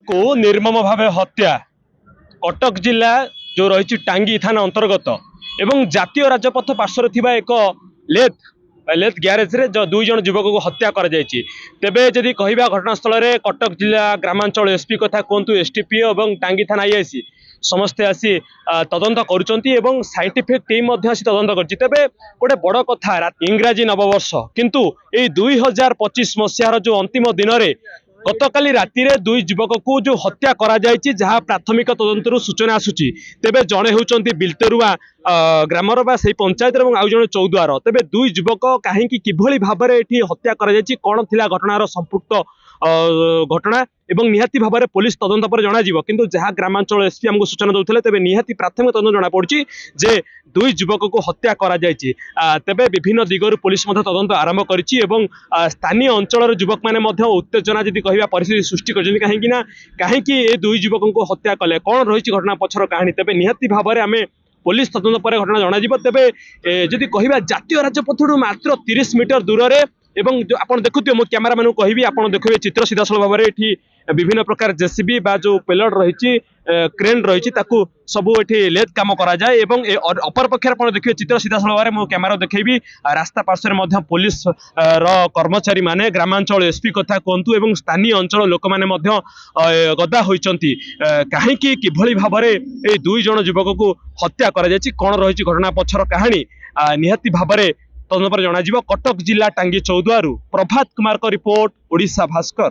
को निर्मम भाव हत्या कटक जिला जो रही टांगी थाना अंतर्गत एवं जातीय राजपथ पार्श्वर थिबा एक लेथ ग्यारेज रे जो दुई जन युवक को हत्या कर तेबे जदि कहबा घटनास्थल में कटक जिला ग्रामांचल एसपी कथा कहतु एसटीपी और टांगी थाना आईआईसी समस्ते आसी तदंत करुँच साइंटिफिक टीम आसी तदंत कर तेबे गोटे बड़ कथा इंग्राजी नववर्ष किंतु ये 2025 मसीहार जो अंतिम दिन में गतकाली राति रे दुई युवक को जो हत्या करा जायछि जहाँ प्राथमिक तदंतर सूचना आसुची तेबे जड़े होउचंती बिलतेरुआ ग्रामर बा सेही पंचायत और आउ जड़े चौदुआर तेबे दुई युवक कहीं किभली भाव में एठी हत्या करा जायछि कोन थिला घटनार संपुक्त घटना एवं निहाती भाव में पुलिस तदंत पर जना जीव किंतु जहाँ ग्रामांचल एसपी हमको सूचना दौले तेबे निहाती प्राथमिक तदंत जना पड़ी जे दुई युवक को हत्या करा जायछि तेबे विभिन्न दिगरु पुलिस तदंत आरंभ करिछि एवं स्थानीय अंचल युवक माने उत्तेजना जदि कहबा परिस्थिति सृष्टि करछन्ति कहीं ए दुई युवक को हत्या कले कौन रही घटना पछर कहानी तेबे निहाती भाव में आम पुलिस तदंत पर घटना जना तेबे जदि कहबा जातीय राजपथ मात्र 30 मीटर दूर रे एवं जो आप देखुए मो कैमेरा मैन कहबी आप देखिए चित्र सीधासल भाव में ये विभिन्न प्रकार जेसीबी बा जो पेलर रही क्रेन रही सब ये लेथ कम कराए अपर पक्ष देखिए चित्र सीधासल भाव में मो कैमेरा देखी रास्ता पार्श्व में पुलिस कर्मचारी माने ग्रामांचल एसपी कथा कहतु एवं स्थानीय अंचल लोक मैंने गदा होती कहीं किभली भाव में ये दुई जन युवक को हत्या कौन रही घटना पछर कहानी निहाती भाव में तदंत पर जनाजिब कटक जिला टांगी चौदुआरू प्रभात कुमार का रिपोर्ट ओडिशा भास्कर।